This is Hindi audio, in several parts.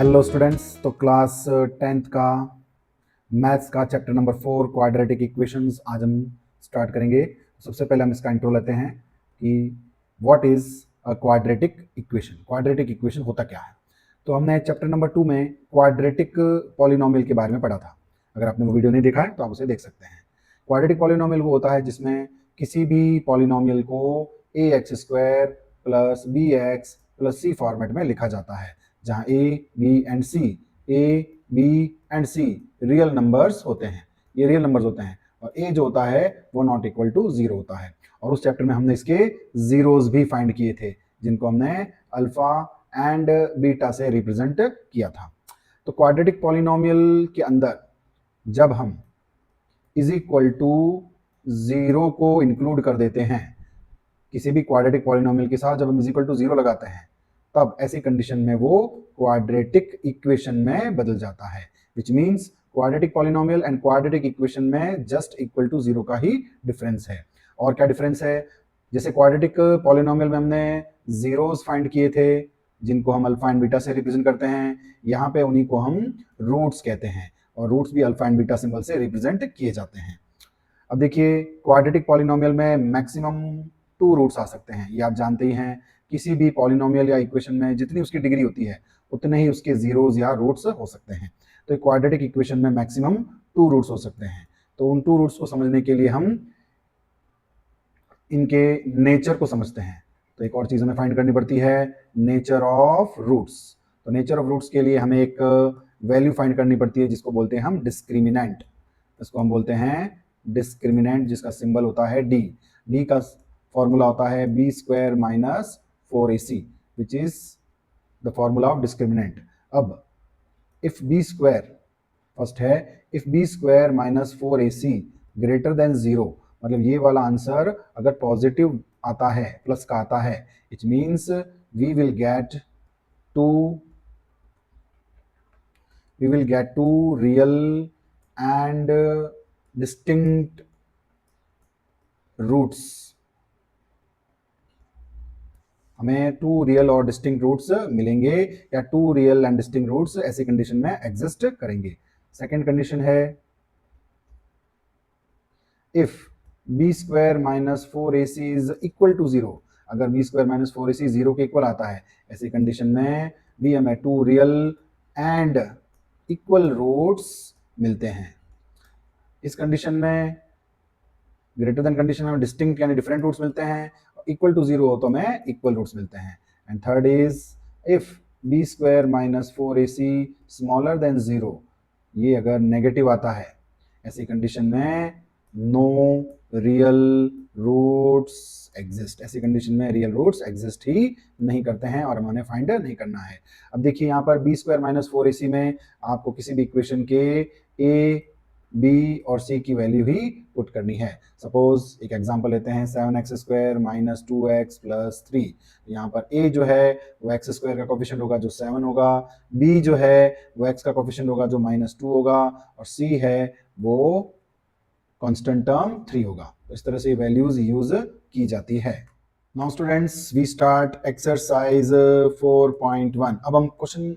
हेलो स्टूडेंट्स, तो क्लास 10th का मैथ्स का चैप्टर नंबर 4 क्वाड्रेटिक इक्वेशंस आज हम स्टार्ट करेंगे। सबसे पहले हम इसका इंट्रो लेते हैं कि what is a quadratic equation. Quadratic equation होता क्या है। तो हमने चैप्टर नंबर 2 में क्वाड्रेटिक पॉलिनोमियल के बारे में पढ़ा था। अगर आपने वो वीडियो नहीं देखा है तो आप उसे देख सकते हैं। क्वाड्रेटिक पॉलिनोमियल वो होता है जिसमें किसी भी पॉलिनोमियल को ax² plus bx plus c format में लिखा जाता है, जहाँ a, b and c real numbers होते हैं। ये रियल नंबर्स होते हैं और a जो होता है वो नॉट इक्वल टू 0 होता है। और उस चैप्टर में हमने इसके जीरोस भी फाइंड किए थे, जिनको हमने अल्फा एंड बीटा से रिप्रेजेंट किया था। तो क्वाड्रेटिक पॉलिनोमियल के अंदर जब हम इज इक्वल टू 0 को इंक्लूड कर देते हैं, किसी भी क्वाड्रेटिक पॉलिनोमियल के साथ जब हम इज इक्वल टू 0 लगाते हैं, तब ऐसी कंडीशन में वो क्वाड्रेटिक इक्वेशन में बदल जाता है। Which means quadratic polynomial and quadratic equation में जस्ट इक्वल टू 0 का ही डिफरेंस है। और क्या डिफरेंस है? जैसे क्वाड्रेटिक पॉलिनोमियल में हमने जीरोस फाइंड किए थे, जिनको हम अल्फा एंड बीटा से रिप्रेजेंट करते हैं। यहाँ पे उन्हीं को हम रूट्स कहते हैं और रूट्स भी अल्फा एंड बीटा सिंबल से रिप्रेजेंट किए जाते हैं। अब देखिए, क्वाड्रेटिक पॉलिनोमियल में मैक्सिमम 2 रूट्स आ सकते हैं। ये आप जानते ही हैं, किसी भी पॉलिनोमियल या इक्वेशन में जितनी उसकी डिग्री होती है उतने ही उसके जीरोस या रूट्स हो सकते हैं। तो क्वाड्रेटिक इक्वेशन में मैक्सिमम 2 रूट्स हो सकते हैं। तो उन 2 रूट्स को समझने के लिए हम इनके नेचर को समझते हैं। तो एक और चीज़ हमें फाइंड करनी पड़ती है, नेचर ऑफ रूट्स। तो नेचर ऑफ रूट्स के लिए हमें एक वैल्यू फाइंड करनी पड़ती है जिसको बोलते हैं हम डिस्क्रिमिनेंट। इसको हम बोलते हैं डिस्क्रिमिनेंट, जिसका सिंबल होता है डी। डी का फॉर्मूला होता है b² minus 4ac, which is the formula of discriminant. अब इफ b² फर्स्ट है, if b² minus 4ac greater than 0, मतलब ये वाला आंसर अगर पॉजिटिव आता है, प्लस का आता है, it means we will get to real and distinct roots. हमें 2 रियल और डिस्टिंक्ट रूट्स मिलेंगे, या 2 रियल एंड डिस्टिंक्ट रूट्स ऐसी कंडीशन में एग्जिस्ट करेंगे। सेकेंड कंडीशन है, if b² minus 4ac is equal to 0। अगर b² माइनस 4ac 0 के इक्वल आता है, ऐसी कंडीशन में भी हमें 2 रियल एंड इक्वल रूट्स मिलते हैं। इस कंडीशन में, ग्रेटर देन कंडीशन में डिस्टिंक्ट यानी डिफरेंट रूट्स मिलते हैं, इक्वल टू 0 हो तो हमें इक्वल रूट्स मिलते हैं। And third is, if b² minus 4ac smaller than 0, ये अगर नेगेटिव आता है, ऐसी कंडीशन में नो रियल रूट्स एग्जिस्ट। ऐसी कंडीशन में रियल रूट्स एग्जिस्ट ही नहीं करते हैं और हमें फाइंड नहीं करना है। अब देखिए, यहाँ पर b² माइनस 4ac में आपको किसी भी इक्वेशन के a, b और c की वैल्यू ही पुट करनी है। सपोज एक एग्जांपल लेते हैं, 7x² माइनस 2x प्लस 3। यहाँ पर a जो है वो x² का कोफिशिएंट होगा जो 7 होगा, b जो है वो x का कोफिशिएंट होगा जो -2 होगा, और c है वो कांस्टेंट टर्म 3 होगा। तो इस तरह से वैल्यूज यूज की जाती है। Now students, we start exercise 4.1। अब हम क्वेश्चन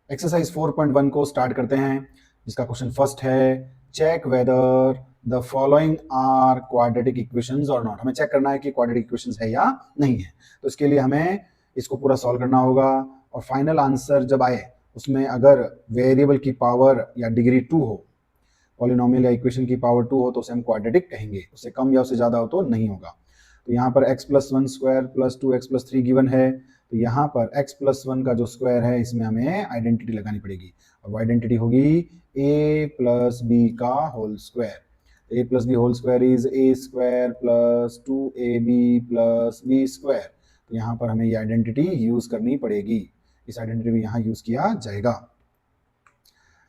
एक्सरसाइज 4.1 को स्टार्ट करते हैं, जिसका क्वेश्चन फर्स्ट है, check whether the following are quadratic equations और नॉट। हमें चेक करना है कि क्वाड्रेटिक इक्वेशंस है या नहीं है। तो इसके लिए हमें इसको पूरा सॉल्व करना होगा और फाइनल आंसर जब आए उसमें अगर वेरिएबल की पावर या डिग्री 2 हो, पॉलिनोमियल या इक्वेशन की पावर 2 हो, तो उसे हम क्वाड्रेटिक कहेंगे। उससे कम या उससे ज़्यादा हो तो नहीं होगा। तो यहाँ पर x+1² प्लस 2x+3 गिवन है, तो यहाँ पर x+1 का जो स्क्वायर है इसमें हमें आइडेंटिटी लगानी पड़ेगी, और वो आइडेंटिटी होगी a प्लस b का whole square. a plus B whole square is a² plus 2ab plus b²। तो यहाँ पर हमें ये आइडेंटिटी यूज करनी पड़ेगी। इस आइडेंटिटी को यहाँ यूज किया जाएगा।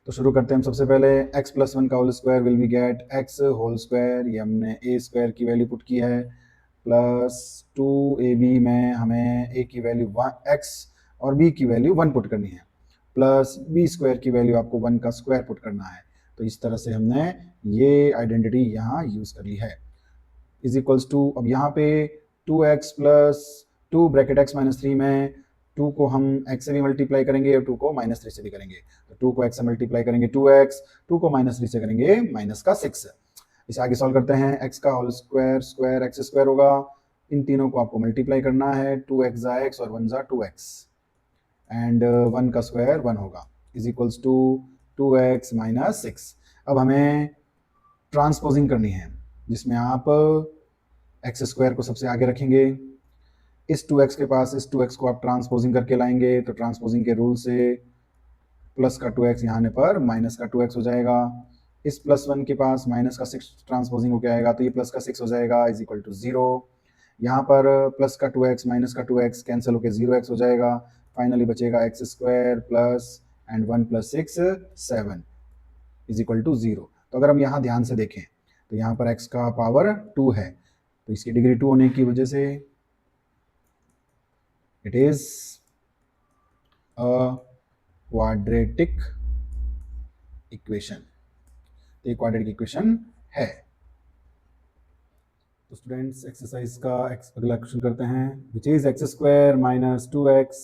तो शुरू करते हैं हम सबसे पहले, x+1 का whole square will be get x whole square, ये हमने a² की वैल्यू पुट की है, प्लस 2ab में हमें a की वैल्यू x और b की वैल्यू 1 पुट करनी है, प्लस b² की वैल्यू आपको 1 का स्क्वायर पुट करना है। तो इस तरह से हमने ये आइडेंटिटी यहाँ यूज कर ली है। इज इक्वल्स टू, अब यहाँ पे 2x plus 2 bracket x minus 3 में 2 को हम x से भी मल्टीप्लाई करेंगे और 2 को -3 से भी करेंगे। तो 2 को x से मल्टीप्लाई करेंगे 2x, 2 को -3 से करेंगे -6। इसे आगे सॉल्व करते हैं। x का whole square square x square होगा। इन तीनों को आपको मल्टीप्लाई करना है। 2x जा x और 1 जा 2x एंड 1 का स्क्वायर 1 होगा इज इक्वल्स टू 2x -6। अब हमें ट्रांसपोजिंग करनी है जिसमें आप एक्स स्क्वायर को सबसे आगे रखेंगे। इस 2x के पास इस 2x को आप ट्रांसपोजिंग करके लाएंगे तो ट्रांसपोजिंग के रूल से प्लस का 2x यहाँ आने पर माइनस का 2x हो जाएगा। इस +1 के पास माइनस का 6 ट्रांसपोजिंग होकर आएगा तो ये प्लस का 6 हो जाएगा इज इक्वल टू 0। यहाँ पर प्लस का 2x माइनस का 2x कैंसिल होकर 0x हो जाएगा। फाइनली बचेगा x square plus and 1 + 6 7 is equal to 0। तो अगर हम यहाँ ध्यान से देखें तो यहाँ पर x का पावर 2 है तो इसकी डिग्री 2 होने की वजह से it is a quadratic equation. तो ये क्वाड्रेटिक इक्वेशन है। तो स्टूडेंट्स एक्सरसाइज का अगला क्वेश्चन करते हैं which is x square minus 2x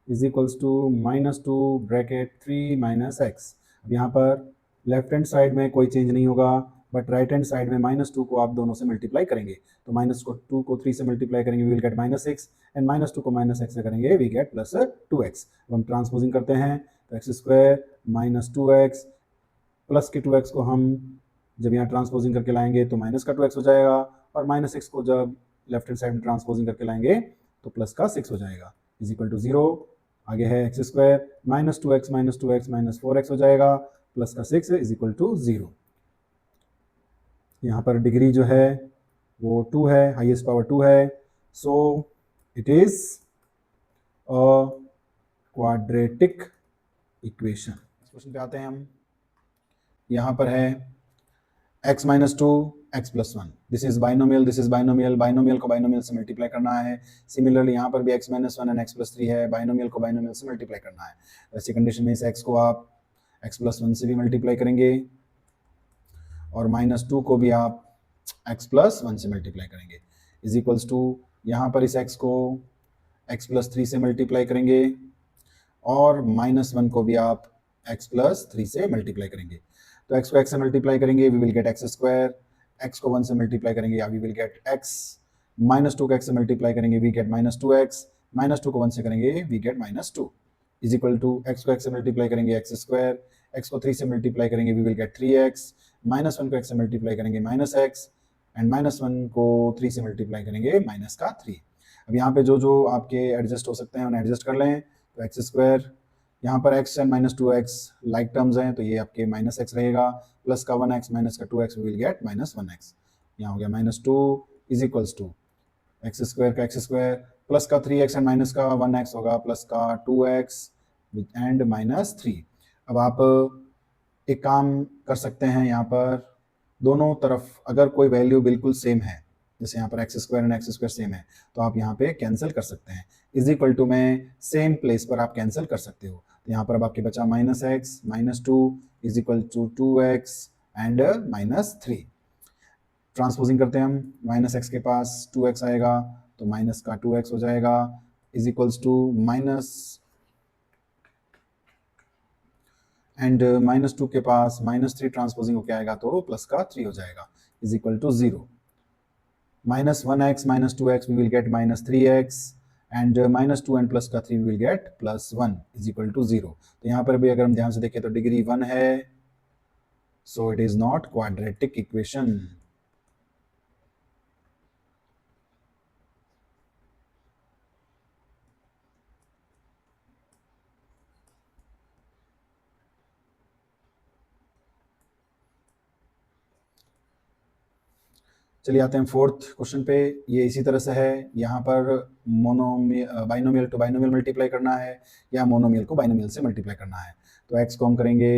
is equals to -2 bracket 3 - x। अब यहाँ पर लेफ्ट हैंड साइड में कोई चेंज नहीं होगा बट राइट हैंड साइड में -2 को आप दोनों से मल्टीप्लाई करेंगे। तो -2 को 3 से मल्टीप्लाई करेंगे वी विल गेट -6 एंड -2 को -x से करेंगे वी गेट +2x। अब हम ट्रांसपोजिंग करते हैं तो x स्क्वायर -2x प्लस के 2x को हम जब यहाँ ट्रांसपोजिंग करके लाएंगे तो माइनस का 2x हो जाएगा और -6 को जब लेफ्ट हैंड साइड में ट्रांसपोजिंग करके लाएंगे तो प्लस का 6 हो जाएगा इज इक्वल टू 0। आगे है x स्क्वायर -2x -4x हो जाएगा प्लस का 6 इज इक्वल टू 0। यहाँ पर डिग्री जो है वो 2 है, हाईएस्ट पावर 2 है, so it is a quadratic equation. Question पे आते हैं हम। यहाँ पर है x - 2 x + 1 this is binomial, this is binomial. Binomial को बाइनोमियल से मल्टीप्लाई करना है। सिमिलरली यहाँ पर भी x - 1 एंड x + 3 है, बाइनोमियल को बाइनोमियल से मल्टीप्लाई करना है। ऐसी कंडीशन में इस x को आप x + 1 से भी मल्टीप्लाई करेंगे और -2 को भी आप x + 1 से मल्टीप्लाई करेंगे इज इक्वल्स टू यहाँ पर इस x को x + 3 से मल्टीप्लाई करेंगे और -1 को भी आप x + 3 से मल्टीप्लाई करेंगे। तो x को x से मल्टीप्लाई करेंगे we will get x square, x को 1 से मल्टीप्लाई करेंगे या वी विल गेट x, -2 को x से मल्टीप्लाई करेंगे वी गेट -2x, -2 को 1 से करेंगे we get -2 is equal to x को x से मल्टीप्लाई करेंगे x स्क्वायर, x को 3 से मल्टीप्लाई करेंगे वी विल गेट 3x, -1 को x से मल्टीप्लाई करेंगे -x एंड -1 को 3 से मल्टीप्लाई करेंगे -3। अब यहाँ पे जो जो आपके एडजस्ट हो सकते हैं उन्हें एडजस्ट कर लें। तो x स्क्वायर यहाँ पर x and -2x like terms हैं तो ये आपके -x रहेगा, प्लस का 1x माइनस का 2x we will gate -1x। यहाँ हो गया -2 is equals to x square का x स्क्वायर प्लस का 3x एंड माइनस का 1x होगा प्लस का 2x एंड -3। अब आप एक काम कर सकते हैं, यहाँ पर दोनों तरफ अगर कोई वैल्यू बिल्कुल सेम है, जैसे यहाँ पर x square and x square same है तो आप यहाँ पे कैंसिल कर सकते हैं। इज इक्वल टू में सेम प्लेस पर आप कैंसिल कर सकते हो। तो यहाँ पर अब आपके बचा -x -2 is equal to 2x and -3। Transposing करते हैं हम, -x के पास 2x आएगा तो माइनस का 2x हो जाएगा is equals to minus and -2 के पास -3 ट्रांसपोजिंग होकर आएगा तो प्लस का 3 हो जाएगा is equal to 0। -1x -2x we will get -3x and -2 and plus का 3 we will get +1 is equal to 0। तो यहाँ पर भी अगर हम ध्यान से देखें तो डिग्री 1 है, so it is not quadratic equation। चलिए आते हैं फोर्थ क्वेश्चन पे। ये इसी तरह से है, यहाँ पर बाइनोमियल टू बाइनोमियल मल्टीप्लाई करना है या मोनोमियल को बाइनोमियल से मल्टीप्लाई करना है। तो x को हम करेंगे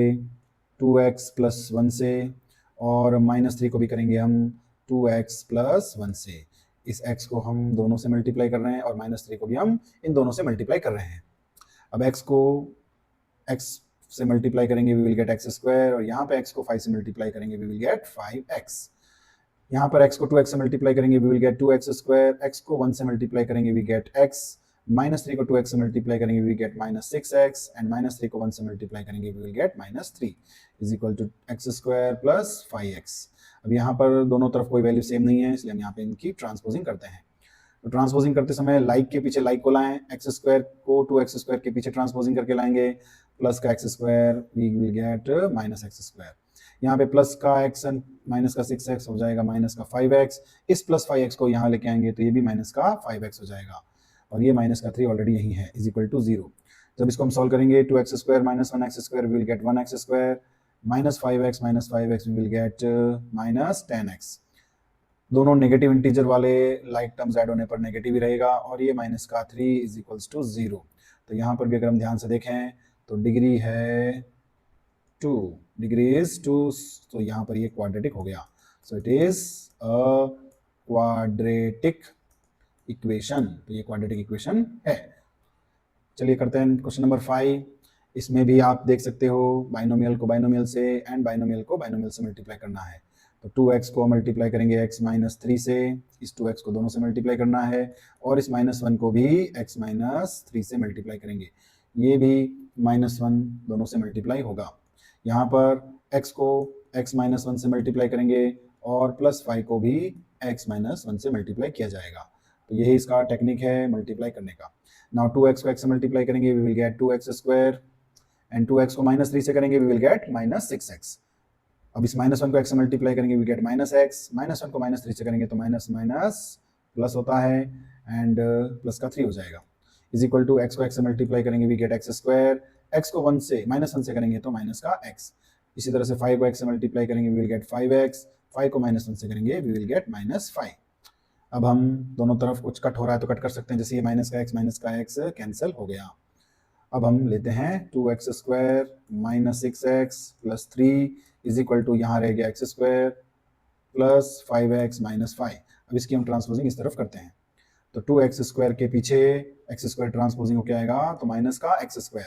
2x + 1 से और -3 को भी करेंगे हम 2x + 1 से। इस x को हम दोनों से मल्टीप्लाई कर रहे हैं और -3 को भी हम इन दोनों से मल्टीप्लाई कर रहे हैं। अब x को x से मल्टीप्लाई करेंगे we will get x square और यहाँ पे x को 5 से मल्टीप्लाई करेंगे वी विल गेट 5x। यहाँ पर x को 2x से मल्टीप्लाई करेंगे we will get 2x square, x को 1 से मल्टीप्लाई करेंगे वी गेट x, -3 को 2x से मल्टीप्लाई करेंगे वी गेट -6x, एंड -3 को 1 से मल्टीप्लाई करेंगे we will get -3 is equal to x² plus 5x। अब यहाँ पर दोनों तरफ कोई वैल्यू सेम नहीं है, इसलिए हम यहाँ पे इनकी ट्रांसपोजिंग करते हैं। तो ट्रांसपोजिंग करते समय लाइक के पीछे लाइक को लाएं, x² को 2x² के पीछे ट्रांसपोजिंग करके लाएंगे, प्लस का x² we will gate -x²। यहाँ पे प्लस का x माइनस का 6x हो जाएगा माइनस का 5x, इस प्लस 5x को यहाँ लेके आएंगे तो ये भी माइनस का 5x हो जाएगा, और ये माइनस का 3 ऑलरेडी यही है, इज इक्वल टू 0। जब इसको हम सॉल्व करेंगे 2x² minus 1x² we will get 1x², minus 5x we will get minus 10x। दोनों नेगेटिव इंटीजर वाले लाइक टर्म्स ऐड होने पर नेगेटिव ही रहेगा, और ये माइनस का 3 इज इक्वल्स टू 0। तो यहाँ पर भी अगर हम ध्यान से देखें तो डिग्री है 2, डिग्री इज 2, तो यहाँ पर ये क्वाड्रेटिक हो गया। So it is a quadratic equation, तो ये क्वाड्रेटिक इक्वेशन है। चलिए करते हैं क्वेश्चन नंबर 5। इसमें भी आप देख सकते हो बाइनोमियल को बाइनोमियल से एंड बाइनोमियल को बाइनोमियल से मल्टीप्लाई करना है। तो 2x को मल्टीप्लाई करेंगे x माइनस 3 से, इस 2x को दोनों से मल्टीप्लाई करना है, और इस -1 को भी x माइनस 3 से मल्टीप्लाई करेंगे, ये भी -1 दोनों से मल्टीप्लाई होगा। यहाँ पर x को x माइनस 1 से मल्टीप्लाई करेंगे और प्लस 5 को भी x माइनस 1 से मल्टीप्लाई किया जाएगा। तो यही इसका टेक्निक है मल्टीप्लाई करने का। नाउ 2x को x से मल्टीप्लाई करेंगे we will gate 2x², and 2x को -3 से करेंगे वी विल गेट -6x। अब इस -1 को x से मल्टीप्लाई करेंगे वी गेट -x, -1 को -3 से करेंगे तो माइनस माइनस प्लस होता है, एंड प्लस का 3 हो जाएगा, इज इक्वल टू x को x से मल्टीप्लाई करेंगे वी गेट x², x को 1 से -1 से करेंगे तो माइनस का x। इसी तरह से 5 को x से मल्टीप्लाई करेंगे वी विल गेट 5x, 5 को -1 से करेंगे वी विल गेट -5। अब हम दोनों तरफ कुछ कट हो रहा है तो कट कर सकते हैं, जैसे ये माइनस का x कैंसिल हो गया। अब हम लेते हैं 2x² minus 6x plus 3 is equal to यहाँ रह गया x² प्लस 5x माइनस 5। अब इसकी हम ट्रांसपोजिंग इस तरफ करते हैं, तो 2x² के पीछे x² ट्रांसपोजिंग होकर आएगा तो माइनस का x²।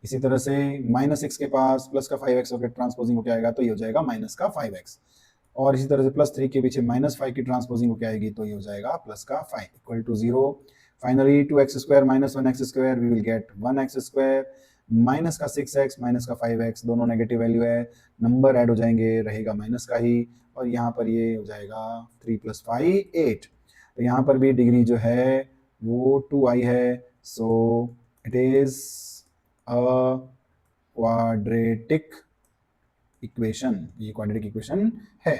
इसी तरह से -6 के पास प्लस का 5x होकर ट्रांसपोजिंग होकर आएगा तो ये हो जाएगा माइनस का 5x, और इसी तरह से +3 के पीछे -5 की ट्रांसपोजिंग होकर आएगी तो ये हो जाएगा प्लस का 5 equal to 0। Finally 2x² minus 1x² we will get 1x², minus का 6x माइनस का 5x दोनों नेगेटिव वैल्यू है, नंबर ऐड हो जाएंगे रहेगा माइनस का ही, और यहाँ पर ये हो जाएगा 3 + 5 8। तो यहाँ पर भी डिग्री जो है वो 2i है, so it is a quadratic equation, ये क्वाड्रेटिक इक्वेशन है।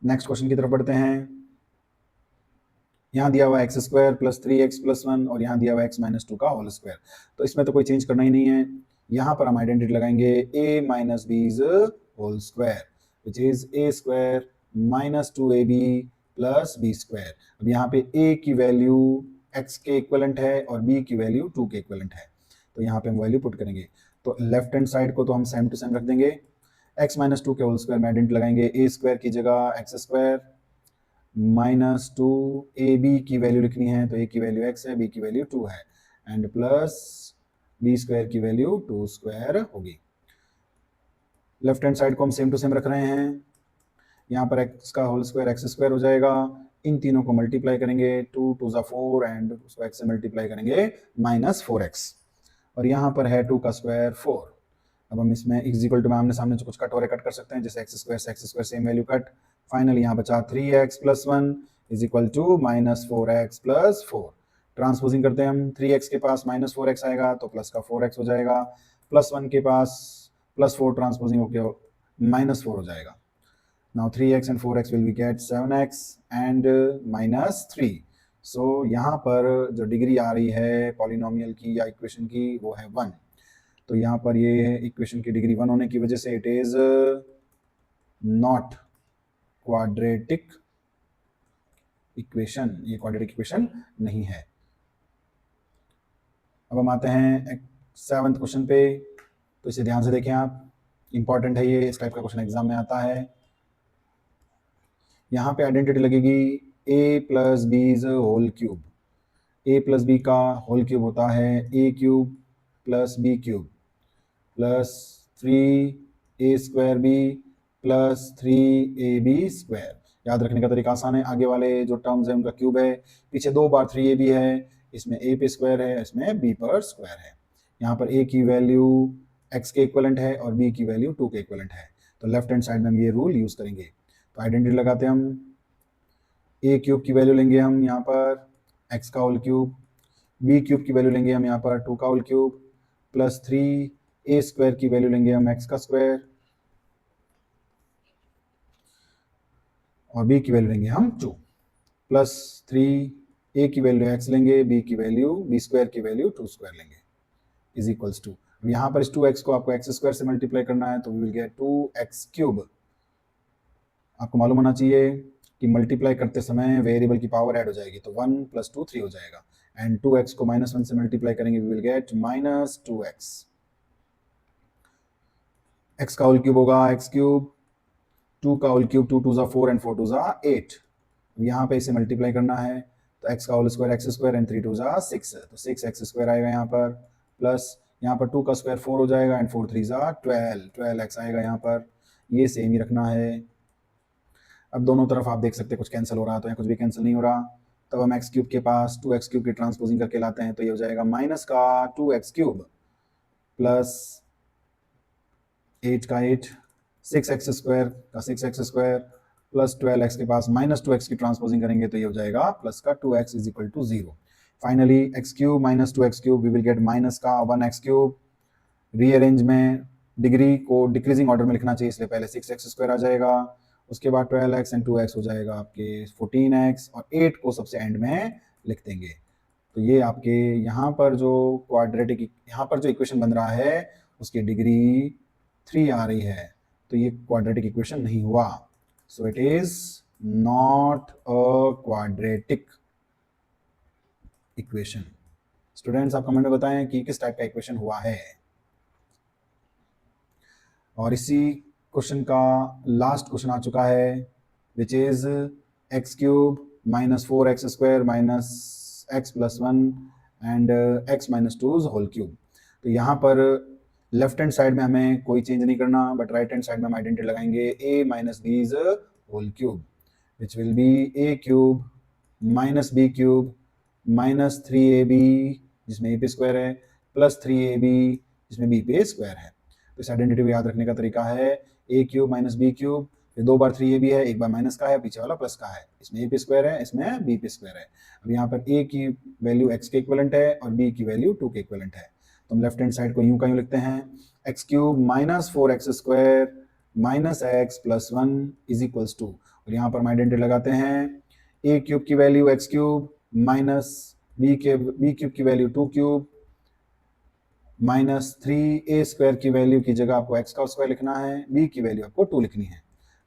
नेक्स्ट क्वेश्चन की तरफ बढ़ते हैं। यहाँ दिया हुआ x² प्लस 3x प्लस 1 और यहाँ दिया हुआ x माइनस 2 का होल स्क्वायर, तो इसमें तो कोई चेंज करना ही नहीं है। यहाँ पर हम आइडेंटिटी लगाएंगे a minus b is whole square which is a² minus 2ab plus b²। अब यहाँ पे a की वैल्यू x के इक्वलेंट है और b की वैल्यू 2 के इक्वलेंट है, तो यहाँ पे हम वैल्यू पुट करेंगे। तो लेफ्ट हैंड साइड को तो हम सेम टू सेम रख देंगे, x माइनस 2 के होल स्क्वायर में आइडेंटिटी लगाएंगे a² की जगह x² माइनस 2, ए बी की वैल्यू लिखनी है तो a की वैल्यू x है, b की वैल्यू 2 है, एंड प्लस b² की वैल्यू 2² होगी। लेफ्ट हैंड साइड को हम सेम टू सेम रख रहे हैं, यहाँ पर x का होल स्क्वायर x² हो जाएगा, इन तीनों को मल्टीप्लाई करेंगे 2 2 ज़ा 4 एंड उसको x से मल्टीप्लाई करेंगे -4x, और यहाँ पर है 2 का स्क्वायर 4। अब हम इसमें इक्वल टू में आमने सामने जो कुछ कट हो रहे कट कर सकते हैं, जैसे x² से x² same value cut, finally यहाँ बचा 3x plus 1 is equal to -4x plus 4। Transposing करते हैं हम, 3x के पास -4x आएगा तो प्लस का 4x हो जाएगा, प्लस 1 के पास +4 ट्रांसपोजिंग होकर -4 हो जाएगा। Now 3x and 4x will be get 7x and -3। So यहाँ पर जो डिग्री आ रही है पॉलिनोमियल की या इक्वेशन की वो है 1, तो यहाँ पर ये इक्वेशन की डिग्री 1 होने की वजह से it is not quadratic equation, ये क्वाड्रेटिक इक्वेशन नहीं है। अब हम आते हैं 7th क्वेश्चन पे, तो इसे ध्यान से देखें आप, इंपॉर्टेंट है ये, इस टाइप का क्वेश्चन एग्जाम में आता है। यहाँ पे आइडेंटिटी लगेगी a plus B is whole cube, a plus B का होल क्यूब होता है a³ plus b³ plus 3a² b plus 3ab²। याद रखने का तरीका आसान है, आगे वाले जो टर्म्स है उनका क्यूब है, पीछे 2 बार 3ab है, इसमें a पे स्क्वायर है, इसमें b पर स्क्वायर है। यहाँ पर a की वैल्यू x के इक्वलेंट है और b की वैल्यू 2 के इक्वलेंट है, तो लेफ्ट हैंड साइड में हम ये रूल यूज करेंगे। तो आइडेंटिटी लगाते हैं हम, a क्यूब की वैल्यू लेंगे हम यहाँ पर x का होल क्यूब, b क्यूब की वैल्यू लेंगे हम यहाँ पर 2 का whole cube, plus 3 a square की वैल्यू लेंगे हम x का स्क्वायर, और b की वैल्यू लेंगे हम 2, प्लस 3 a की वैल्यू x लेंगे, b की वैल्यू b स्क्वायर की वैल्यू 2 स्क्वायर लेंगे, इज इक्वल्स टू, यहाँ पर इस 2x को आपको x स्क्वायर से मल्टीप्लाई करना है, तो we will get 2x cube. आपको मालूम होना चाहिए कि मल्टीप्लाई करते समय वेरिएबल की पावर ऐड हो जाएगी, तो 1 + 2 3 हो जाएगा, एंड 2x को -1 से मल्टीप्लाई करेंगे, we will get -2x। x का होल क्यूब होगा x क्यूब, 2 का होल क्यूब 2 × 2 = 4 and 4 × 2 = 8। यहाँ पे इसे मल्टीप्लाई करना है, तो x का whole square x square and 3 × 2 = 6, तो 6x स्क्वायर आएगा यहाँ पर, प्लस यहाँ पर 2 का स्क्वायर 4 हो जाएगा एंड 4 × 3 = 12x आएगा यहाँ पर, ये सेम ही रखना है। अब दोनों तरफ आप देख सकते हैं कुछ कैंसिल हो रहा है, तो यहाँ कुछ भी कैंसिल नहीं हो रहा, तब हम x क्यूब के पास 2x क्यूब की ट्रांसपोजिंग करके लाते हैं, तो ये हो जाएगा -2x क्यूब प्लस 8 का 8, 6x स्क्वायर का 6x स्क्वायर प्लस 12x के पास -2x की ट्रांसपोजिंग करेंगे, तो ये हो जाएगा प्लस का 2x = 0। Finally x cube -2x cube, we will get minus का 1x क्यूब। रीअरेंज में डिग्री को डिक्रीजिंग ऑर्डर में लिखना चाहिए, इसलिए पहले 6x स्क्वायर आ जाएगा, उसके बाद 12x एंड 2x हो जाएगा आपके 14x, और 8 को सबसे एंड में लिख देंगे। तो ये आपके यहाँ पर जो क्वाड्रेटिक, यहाँ पर जो इक्वेशन बन रहा है उसकी डिग्री 3 आ रही है, तो ये क्वाड्रेटिक इक्वेशन नहीं हुआ, so it is not a quadratic equation. Students आप कमेंट में बताएं कि किस टाइप का इक्वेशन हुआ है। और इसी क्वेश्चन का लास्ट क्वेश्चन आ चुका है, which is x cube -4x square -x + 1 and x - 2 whole cube. तो यहाँ पर लेफ्ट हैंड साइड में हमें कोई चेंज नहीं करना, बट राइट हैंड साइड में हम आइडेंटिटी लगाएंगे a - b's whole cube, which will be a cube -b cube -3ab जिसमें a पे स्क्वायर है, प्लस 3ab जिसमें b पे स्क्वायर है। तो इस आइडेंटिटी को याद रखने का तरीका है, a क्यूब -b क्यूब, फिर 2 बार 3ab है, एक बार माइनस का है, पीछे वाला प्लस का है, इसमें a पे स्क्वायर है, इसमें b पे स्क्वायर है। अब यहाँ पर a की वैल्यू x के इक्विवेलेंट है और b की वैल्यू 2 के इक्विवेलेंट है, तो हम लेफ्ट हैंड साइड को यूं का यूं लिखते हैं, x cube -4x square -x + 1 is equals to, और यहाँ पर हम आइडेंटिटी लगाते हैं, a क्यूब की value x cube minus b cube की वैल्यू 2 क्यूब -3a स्क्वायर की वैल्यू की जगह आपको x का स्क्वायर लिखना है, b की वैल्यू आपको 2 लिखनी है,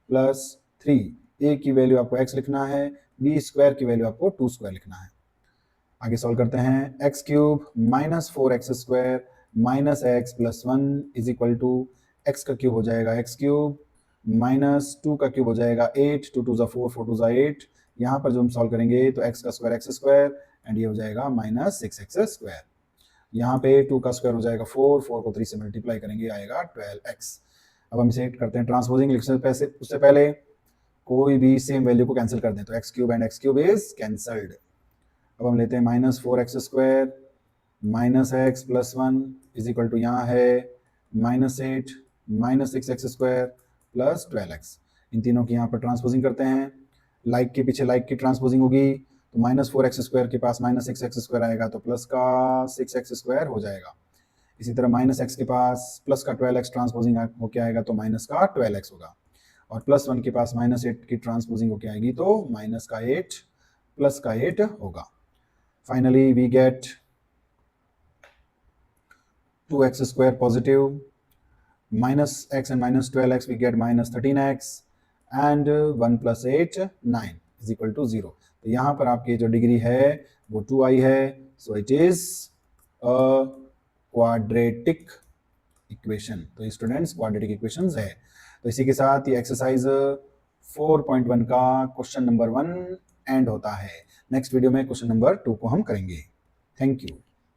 प्लस 3a की वैल्यू आपको x लिखना है, b स्क्वायर की वैल्यू आपको 2 स्क्वायर लिखना है। आगे सॉल्व करते हैं, x cube -4x square -x + 1 is equal to, x का क्यूब हो जाएगा x क्यूब -2 का क्यूब हो जाएगा 8, 2 × 2 = 4, 4 × 2 = 8। यहाँ पर जो हम सॉल्व करेंगे तो x का स्क्वायर x स्क्वायर एंड ये हो जाएगा -6x स्क्वायर। यहाँ पे 2 का स्क्वायर हो जाएगा 4, 4 को 3 से मल्टीप्लाई करेंगे आएगा 12x। अब हम इसे करते हैं ट्रांसपोजिंग, उससे पहले कोई भी सेम वैल्यू को कैंसिल कर दें, तो x cube and x cube is cancelled. अब हम लेते हैं -4x square -x + 1 is equal to, यहाँ है -8 -6x स्क्वायर प्लस 12x। इन तीनों की यहाँ पर ट्रांसपोजिंग करते हैं, लाइक के पीछे लाइक की ट्रांसपोजिंग होगी, तो -4x स्क्वायर के पास -6x स्क्वायर आएगा, तो प्लस का 6x स्क्वायर हो जाएगा। इसी तरह -x के पास प्लस का 12x ट्रांसपोजिंग होके आएगा, तो माइनस का 12x होगा, और +1 के पास -8 की ट्रांसपोजिंग होके आएगी, तो -8 प्लस का 8 होगा। Finally we get 2x square positive, -x and -12x we get -13x and 1 + 8 9 is equal to 0। तो यहाँ पर आपकी जो डिग्री है वो 2 आई है, so it is a quadratic equation. तो स्टूडेंट्स क्वाड्रेटिक इक्वेशंस है। तो इसी के साथ ये एक्सरसाइज 4.1 का क्वेश्चन नंबर 1 एंड होता है। नेक्स्ट वीडियो में क्वेश्चन नंबर 2 को हम करेंगे। Thank you.